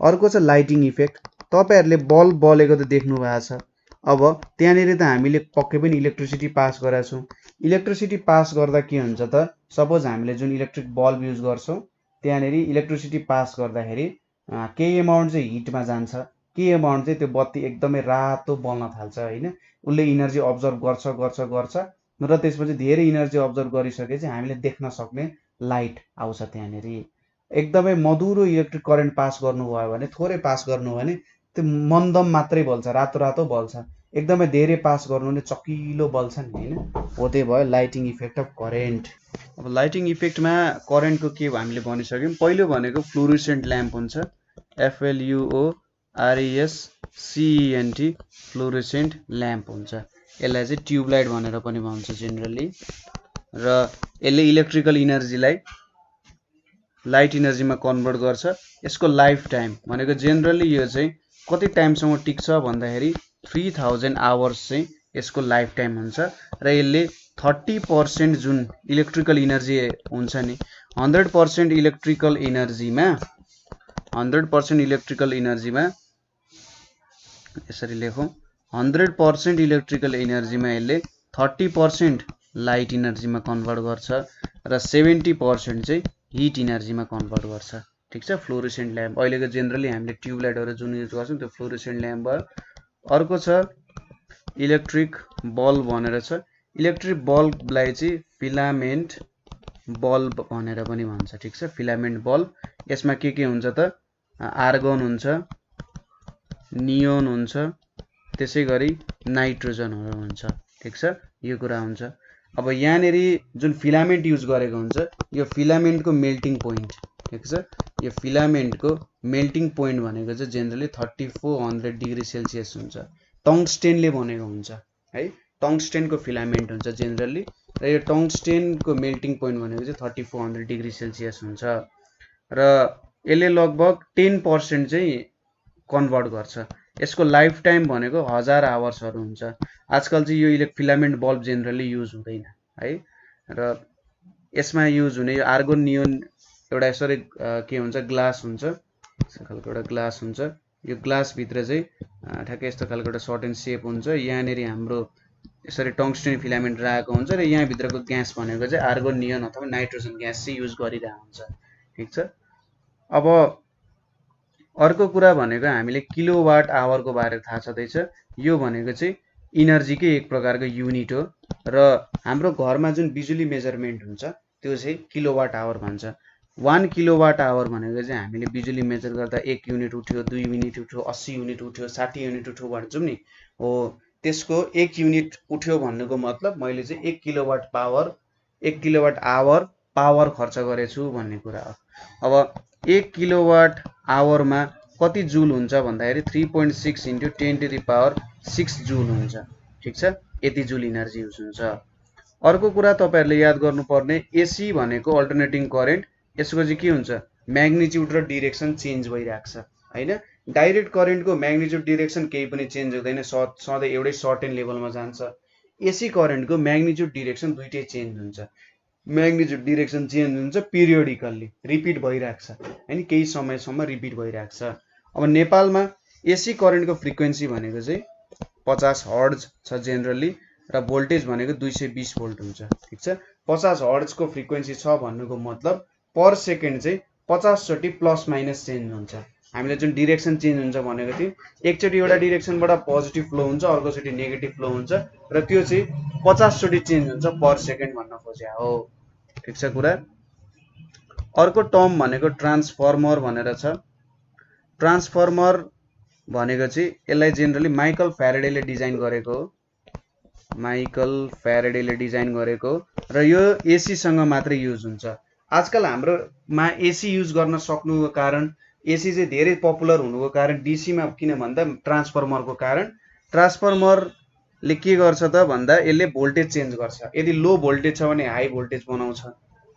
अर्को छ लाइटिङ इफेक्ट। तपाईहरुले बल्ब बलेको त देख्नु भएको छ। अब त्यहाँनिर त हामीले पक्कै पनि इलेक्ट्रिसिटी पास गरेका छौं। इलेक्ट्रिसिटी पास गर्दा के हुन्छ त, सपोज हामीले जुन इलेक्ट्रिक बल्ब युज गर्छौं त्यहाँनिर इलेक्ट्रिसिटी पास गर्दाखेरि केही अमाउन्ट चाहिँ हिटमा जान्छ, केही अमाउन्ट चाहिँ त्यो बत्ती एकदमै रातो बल्न थाल्छ हैन। उसले इनर्जी अब्जर्भ गर्छ र त्यसपछि धेरै इनर्जी अब्जर्भ गरिसकेपछि हामीले देख्न सक्ने लाइट आउँछ। त्यहाँनिर एकदमै मधुरो इलेक्ट्रिक करेन्ट पास गर्नुभयो भने, थोरै पास गर्नु भने त्यो मन्दम मात्रै बल्छ, रातो रातो बल्छ। एकदमै धेरै पास गर्नु भने चकिलो बल्छ नि हैन। हो त्यही भयो लाइटिङ इफेक्ट अफ करेन्ट। अब लाइटिङ इफेक्टमा करेन्टको के हामीले भनिसक्यौं। पहिलो भनेको फ्लोरोसेन्ट ल्याम्प हुन्छ, FLUORESCENT फ्लोरोसेन्ट ल्याम्प हुन्छ। यसलाई चाहिँ ट्युबलाइट भनेर पनि भन्छ जेनरली। र यसले इलेक्ट्रिकल इनर्जीलाई लाइट इनर्जीमा कन्भर्ट गर्छ। यसको लाइफ टाइम भनेको जेनरली यो चाहिँ कति टाइमसम्म टिक्छ भन्दाखेरि 3000 आवर्स चाहिँ यसको लाइफ टाइम हुन्छ। र यसले 30% जुन इलेक्ट्रिकल इनर्जी हुन्छ नि, 100% इलेक्ट्रिकल इनर्जीमा यसरी लेखौं, 100% इलेक्ट्रिकल इनर्जीमा यसले 30% लाइट इनर्जीमा कन्भर्ट गर्छ र 70% चाहिँ हिट इनर्जीमा कन्भर्ट गर्छ। ठीक छ, फ्लोरोसेन्ट ल्याम्प। अहिलेको जेनरली हामीले ट्युबलाइटहरु जुन युज गर्छौं त्यो फ्लोरोसेन्ट ल्याम्प भयो। अर्को छ इलेक्ट्रिक बल्ब भनेर छ। इलेक्ट्रिक बल्बलाई चाहिँ फिलामेन्ट बल्ब भनेर पनि भन्छ। ठीक छ, फिलामेन्ट बल्ब। यसमा के हुन्छ त, आर्गन हुन्छ, नियोन हुन्छ, त्यसैगरी नाइट्रोजनहरु हुन्छ। ठीक छ, यो कुरा हुन्छ। अब यहाँनेरि जुन फिलामेन्ट युज गरेको हुन्छ, यो फिलामेन्टको मेल्टिङ पोइन्ट, ठीक छ, यो फिलामेन्टको मेल्टिङ पोइन्ट भनेको चाहिँ जेनरली 3400 डिग्री सेल्सियस हुन्छ। टंगस्टेनले बनेको हुन्छ है, टंगस्टेनको फिलामेन्ट हुन्छ जेनरली। र यो टंगस्टेनको मेल्टिङ पोइन्ट भनेको चाहिँ 3400 डिग्री सेल्सियस हुन्छ। र यसले लगभग 10% चाहिँ कन्भर्ट गर्छ। यसको लाइफ टाइम भनेको 1000 आवर्सहरु हुन्छ। आजकल चाहिँ यो फिलामेन्ट बल्ब जेनरली युज हुँदैन है। र यसमा युज हुने यो आर्गन नियोन एउटा यसरी के हुन्छ, ग्लास हुन्छ, यस्तो खालको एउटा ग्लास हुन्छ। यो ग्लास भित्र चाहिँ ठ्याक्कै यस्तो खालको एउटा सर्ट एन्ड सेप हुन्छ। यहाँनेरि हाम्रो यसरी टंगस्टेन फिलामेन्ट राखेको हुन्छ र यहाँ भित्रको ग्यास भनेको चाहिँ आर्गन नियोन अथवा नाइट्रोजन ग्यास चाहिँ युज गरिरहेको हुन्छ। ठीक छ। अब अर्को कुरा भनेको हामीले किलोवाट आवरको बारे थाहा छँदैछ। यो भनेको चाहिँ इनर्जीकै एक प्रकारको युनिट हो र हाम्रो घरमा जुन बिजुली मेजरमेन्ट हुन्छ त्यो चाहिँ किलोवाट आवर भन्छ। 1 किलोवाट आवर भनेको चाहिँ हामीले बिजुली मेजर गर्दा 1 युनिट उठ्यो, 2 युनिट उठ्यो, 80 युनिट उठ्यो, 60 युनिट उठ्यो भन्छौं नि, हो त्यसको 1 युनिट उठ्यो भन्नुको मतलब मैले चाहिँ 1 किलोवाट आवर पावर खर्च गरेछु भन्ने कुरा हो। अब 1 किलोवाट आवरमा कति जुल हुन्छ भन्दाखेरि 3.6 × 10⁻⁶ जुल हुन्छ। ठीक छ, यति जुल इनर्जी युज हुन्छ। अर्को कुरा तपाईहरुले याद गर्नुपर्ने, एसी भनेको अल्टरनेटिङ करेन्ट, यसको चाहिँ के हुन्छ, म्याग्निट्युड र डाइरेक्सन चेन्ज भइराख्छ हैन। डाइरेक्ट करेन्टको म्याग्निट्युड डाइरेक्सन केही पनि चेन्ज हुँदैन, सधैं एउटै सर्टेन लेभलमा जान्छ। एसी करेन्टको म्याग्निट्युड डाइरेक्सन दुईटै चेन्ज हुन्छ। म्याग्निट्युड डाइरेक्सन चेन्ज हुन्छ पिरियोडिकल्ली, रिपिट भइराख्छ हैन, केही समयसम्म रिपिट भइराख्छ। अब नेपालमा एसी करेन्टको फ्रिक्वेन्सी भनेको चाहिँ 50 हर्ट्ज छ जेनरली र भोल्टेज भनेको 220 भोल्ट हुन्छ। ठीक छ, 50 हर्ट्जको फ्रिक्वेन्सी छ भन्नुको मतलब पर सेकेन्ड चाहिँ 50 चोटि प्लस माइनस चेन्ज हुन्छ। हामीले जुन डाइरेक्सन चेन्ज हुन्छ भनेको थियो, एकचोटि एउटा डाइरेक्सनबाट पोजिटिभ फ्लो हुन्छ, अर्कोचोटि नेगेटिभ फ्लो हुन्छ र त्यो चाहिँ 50 चोटि चेन्ज हुन्छ पर सेकेन्ड भन्न खोजे हो। ठीक छ कुरा। अर्को टर्म भनेको ट्रान्सफर्मर भनेर छ। ट्रान्सफर्मर भनेको चाहिँ यसलाई जेनरली माइकल फ्याराडेले डिजाइन गरेको हो, माइकल फ्याराडेले डिजाइन गरेको र यो एसी सँग मात्रै युज हुन्छ। आजकल हाम्रोमा एसी युज गर्न सक्नुको कारण, एसी चाहिँ धेरै पपुलर हुनुको कारण डीसी मा किन भन्दा ट्रान्सफर्मरको कारण। ट्रान्सफर्मरले के गर्छ त भन्दा यसले भोल्टेज चेन्ज गर्छ। यदि लो भोल्टेज छ भने हाई भोल्टेज बनाउँछ।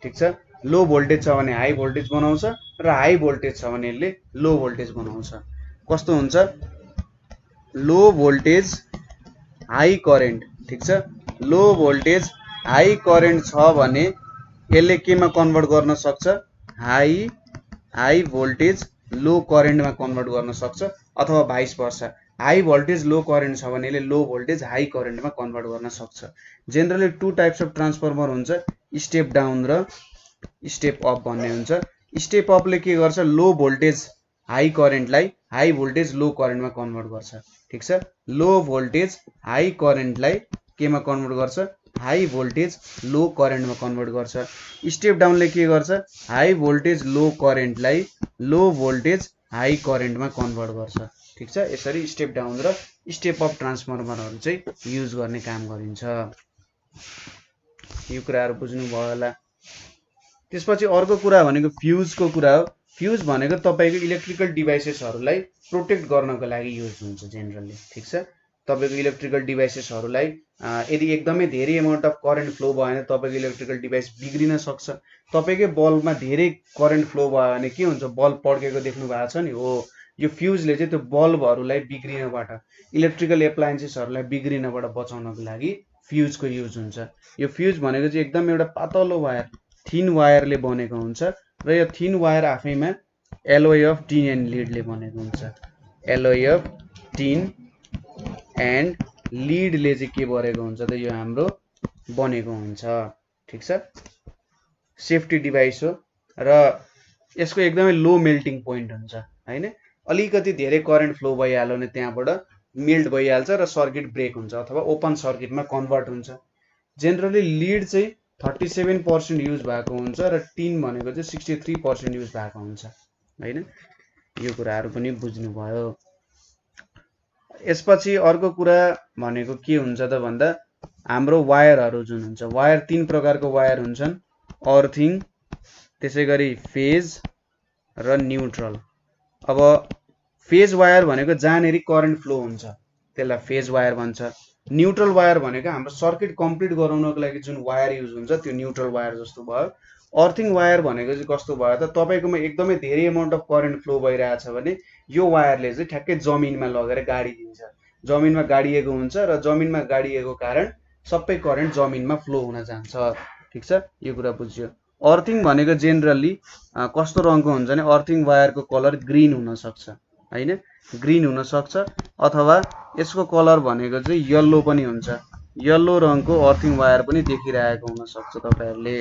ठीक छ, लो भोल्टेज छ भने हाई भोल्टेज बनाउँछ र हाई भोल्टेज छ भने यसले लो भोल्टेज बनाउँछ। कस्तो हुन्छ, लो भोल्टेज हाई करेन्ट। ठीक छ, लो भोल्टेज हाई करेन्ट छ भने यसले केमा कन्भर्ट गर्न सक्छ, हाई भोल्टेज लो करेन्टमा कन्भर्ट गर्न सक्छ अथवा भाइस भर्सा। हाई भोल्टेज लो करेन्ट छ भने यसले लो भोल्टेज हाई करेन्टमा कन्भर्ट गर्न सक्छ। Generally to types of transformer हुन्छ, स्टेप डाउन र स्टेप अप भन्ने हुन्छ। स्टेप अपले के गर्छ, लो भोल्टेज हाई करेन्टलाई हाई भोल्टेज लो करेन्टमा कन्भर्ट गर्छ। ठिक छ, लो भोल्टेज हाई करेन्टलाई केमा कन्भर्ट गर्छ, हाई भोल्टेज लो करेन्टमा कन्भर्ट गर्छ। स्टेप डाउनले के गर्छ, हाई भोल्टेज लो करेन्टलाई लो भोल्टेज हाई करेन्टमा कन्भर्ट गर्छ। ठिक छ, यसरी स्टेप डाउन र स्टेप अप ट्रान्सफर्मरहरू चाहिँ युज गर्ने काम गरिन्छ। यो कुराहरू बुझ्नुभयो होला। त्यसपछि अर्को कुरा भनेको फ्युजको कुरा हो। फ्युज भनेको तपाईको इलेक्ट्रिकल डिभाइसेसहरूलाई प्रोटेक्ट गर्नको लागि युज हुन्छ जेनरली। ठिक छ, तपाईको इलेक्ट्रिकल डिभाइसेसहरूलाई यदि एकदमै धेरै अमाउन्ट अफ करेन्ट फ्लो भयो भने तपाईको इलेक्ट्रिकल डिभाइस बिग्रिन सक्छ। तपाईकै बल्बमा धेरै करेन्ट फ्लो भयो भने के हुन्छ, बल्ब पड्केको देख्नु भएको छ नि, हो यो फ्युजले चाहिँ त्यो बल्बहरूलाई बिग्रिनबाट, इलेक्ट्रिकल एप्लायन्सेसहरूलाई बिग्रिनबाट बचाउनको लागि फ्युजको युज हुन्छ। यो फ्युज भनेको चाहिँ एकदम एउटा पातलो वायर, थिन वायरले बनेको हुन्छ र यो थिन वायर आफैमा एलोय अफ टिन एन्ड लिडले बनेको हुन्छ। एलोय अफ टिन एन्ड लिडले चाहिँ के बनेको हुन्छ त, यो हाम्रो बनेको हुन्छ। ठिक छ, सेफ्टी डिभाइस हो र यसको एकदमै लो मेल्टिङ पोइन्ट हुन्छ हैन। अलिकति धेरै करेन्ट फ्लो भइहाल्यो भने त्यहाँबाट मेल्ट भइहाल्छ र सर्किट ब्रेक हुन्छ अथवा ओपन सर्किटमा कन्भर्ट हुन्छ। जेनरली लिड चाहिँ 37% युज भएको हुन्छ र टिन भनेको चाहिँ 63% युज भएको हुन्छ हैन। यो कुराहरू पनि बुझ्नुभयो। यसपछि अर्को कुरा भनेको के हुन्छ त भन्दा, हाम्रो वायरहरू जुन हुन्छ, वायर तीन प्रकारको वायर हुन्छन्, अर्थिङ, त्यसैगरी फेज र न्यूट्रल। अब फेज वायर भनेको जहाँनेरि करेन्ट फ्लो हुन्छ त्यसलाई फेज वायर भन्छ। न्यूट्रल वायर भनेको हाम्रो सर्किट कम्प्लिट गराउनको लागि जुन वायर युज हुन्छ त्यो न्यूट्रल वायर जस्तो भयो। अर्थिङ वायर भनेको चाहिँ कस्तो भयो त, तपाईकोमा एकदमै धेरै अमाउन्ट अफ करेन्ट फ्लो भइरहेछ भने यो वायरले चाहिँ ठ्याक्कै जमिनमा लगेर गाडिदिन्छ। जमिनमा गाडिएको हुन्छ र जमिनमा गाडिएको कारण सबै करेन्ट जमिनमा फ्लो हुन जान्छ। ठिक छ, यो कुरा बुझ्यो। अर्थिङ भनेको जेनरली कस्तो रङको हुन्छ भने अर्थिङ वायरको कलर ग्रीन हुन सक्छ हैन, ग्रीन हुन सक्छ अथवा यसको कलर भनेको चाहिँ येलो पनि हुन्छ। येलो रङको अर्थिङ वायर पनि देखिरहेको हुन सक्छ तपाईहरुले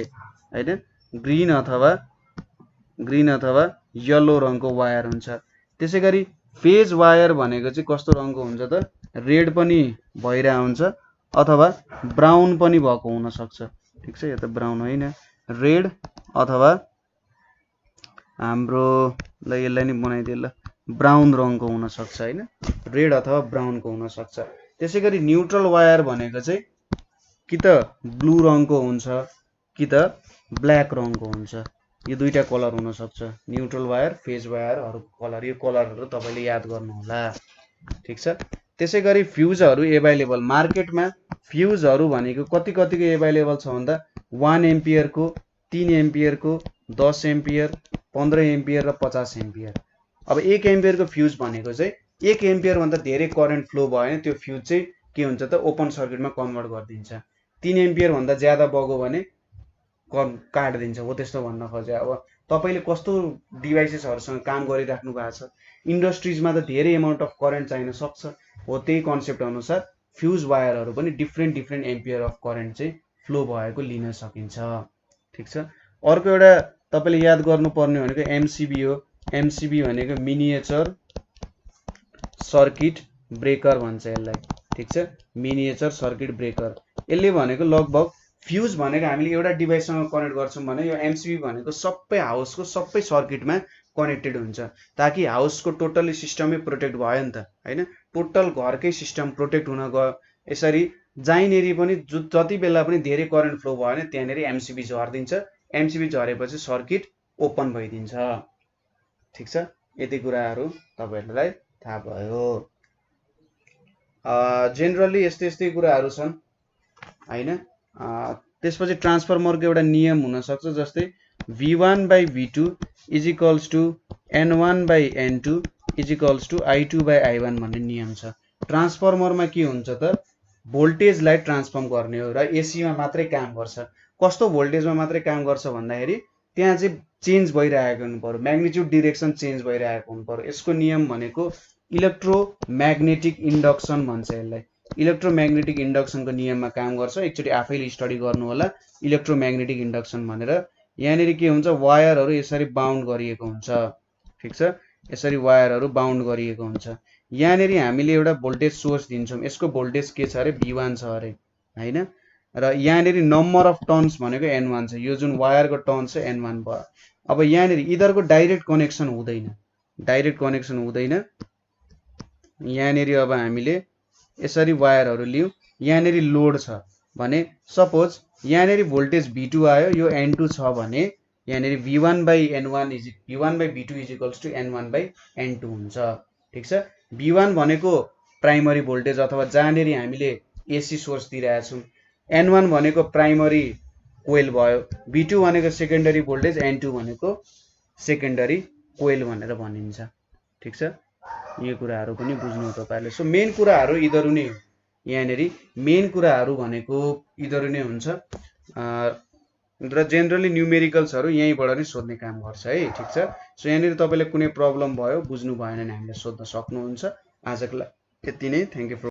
हैन, ग्रीन अथवा येलो रङको वायर हुन्छ। त्यसैगरी फेज वायर भनेको चाहिँ कस्तो रङको हुन्छ त, रेड पनि भइरहेको हुन्छ अथवा ब्राउन पनि भएको हुन सक्छ। ठीक छ, यो त ब्राउन होइन, रेड अथवा हाम्रो ल यसलाई नि बनाइदिए ल, ब्राउन रङको हुन सक्छ हैन, रेड अथवा ब्राउनको हुन सक्छ। त्यसैगरी न्यूट्रल वायर भनेको चाहिँ कि त ब्लू रङको हुन्छ कि त ब्ल्याक रङको हुन्छ। यो दुईटा कलर हुन सक्छ, न्यूट्रल वायर, फेज वायरहरुको कलर। यो कलरहरु तपाईले याद गर्नु होला। ठीक छ, त्यसैगरी फ्युजहरु अवेलेबल मार्केटमा। फ्युजहरु भनेको कतिको अवेलेबल छ भन्दा 1 एम्पियर को, 3 एम्पियर को, 10 एम्पियर, 15 एम्पियर र 50 एम्पियर। अब 1 एम्पियर को फ्युज भनेको चाहिँ 1 एम्पियर भन्दा धेरै करेन्ट फ्लो भयो भने त्यो फ्युज चाहिँ के हुन्छ त, ओपन सर्किटमा कन्भर्ट गरिदिन्छ। 3 एम्पियर भन्दा ज्यादा बग्यो भने काट्दिन्छ, हो त्यस्तो भन्न खोजे। अब तपाईले कस्तो डिभाइसेसहरुसँग काम गरिराख्नु भएको छ, इन्डस्ट्रिजमा त धेरै अमाउन्ट अफ करेन्ट चाहिन सक्छ, हो त्यही कन्सेप्ट अनुसार फ्युज वायरहरु पनि डिफ्रेन्ट एम्पियर अफ करेन्ट चाहिँ फ्लो भएको लिन सकिन्छ। ठीक छ, अर्को एउटा तपाईले याद गर्नुपर्ने भनेको एमसीबी हो। एमसीबी भनेको मिनिएचर सर्किट ब्रेकर भन्छ यसलाई। ठीक छ, मिनिएचर सर्किट ब्रेकर। यसले भनेको लगभग फ्युज भनेको हामीले एउटा डिभाइससँग कनेक्ट गर्छौं भने यो एमसीबी भनेको सबै हाउसको सबै सर्किटमा कनेक्टेड हुन्छ, ताकि हाउसको टोटली सिस्टमै प्रोटेक्ट भयो नि त हैन। टोटल घरकै सिस्टम प्रोटेक्ट हुन गयो। यसरी जहीँनेरि पनि जति बेला पनि धेरै करेन्ट फ्लो भयो भने त्यहाँनेरि एमसीबी झर्दिन्छ। एमसीबी झरेपछि सर्किट ओपन भइदिन्छ। ठीक छ, यति कुराहरू तपाईहरुलाई थाहा भयो। जेनरली यस्तै कुराहरू छन् हैन। त्यसपछि ट्रान्सफर्मरको एउटा नियम हुन सक्छ, जस्तै V1/V2 = N1/N2 = I2/I1 भन्ने नियम छ। ट्रान्सफर्मरमा के हुन्छ त, भोल्टेजलाई ट्रान्सफर्म गर्ने हो र एसीमा मात्रै काम गर्छ। कस्तो भोल्टेजमा मात्रै काम गर्छ भन्दाखेरि त्यहाँ चाहिँ चेन्ज भइरहेको हुनु पर्यो, म्याग्निट्युड डिरेक्सन चेन्ज भइरहेको हुनु पर्यो। यसको नियम भनेको इलेक्ट्रोम्याग्नेटिक इन्डक्सन भन्छ यसलाई। इलेक्ट्रोम्याग्नेटिक इन्डक्सनको नियममा काम गर्छ। एकचोटि आफैले स्टडी गर्नु होला इलेक्ट्रोम्याग्नेटिक इन्डक्सन भनेर। यहाँनिर के हुन्छ, वायरहरू यसरी बाउन्ड गरिएको हुन्छ, ठिक छ, यसरी वायरहरू बाउन्ड गरिएको हुन्छ। यहाँनिर हामीले एउटा भोल्टेज सोर्स दिन्छौँ, यसको भोल्टेज के छ अरे V1 छ अरे हैन, र यहाँनिर नम्बर अफ टर्न्स भनेको N1 छ, यो जुन वायरको टर्न्स छ N1 भयो। अब यहाँनिर यिनीहरूको डाइरेक्ट कनेक्सन हुँदैन, डाइरेक्ट कनेक्सन हुँदैन। यहाँनिर अब हामीले यसरी वायरहरू लियौँ, यहाँनिर लोड छ भने सपोज यहाँनिर भोल्टेज V2 आयो, यो N2 छ भने यहाँनिर V1/V2 इज N1/N2 हुन्छ, ठिक छ। V1 भनेको प्राइमरी भोल्टेज अथवा जहाँनिर हामीले एसी सोर्स दिइरहेछौँ, N1 भनेको प्राइमरी कोइल भयो, V2 भनेको सेकेन्डरी भोल्टेज, N2 भनेको सेकेन्डरी कोइल भनेर भनिन्छ, ठिक छ। यो कुराहरू पनि बुझ्नु तपाईहरुले। सो मेन कुराहरू यिनीहरू नै हो, यहाँनिर मेन कुराहरू भनेको यिनीहरू नै हुन्छ र जेनरली न्युमेरिकल्सहरू यहीँबाट नै सोध्ने काम गर्छ है, ठिक छ। सो यहाँनिर तपाईले कुनै प्रब्लम भयो, बुझ्नु भएन भने हामीलाई सोध्न सक्नुहुन्छ। आजको लागि यति नै, थ्यांक यू।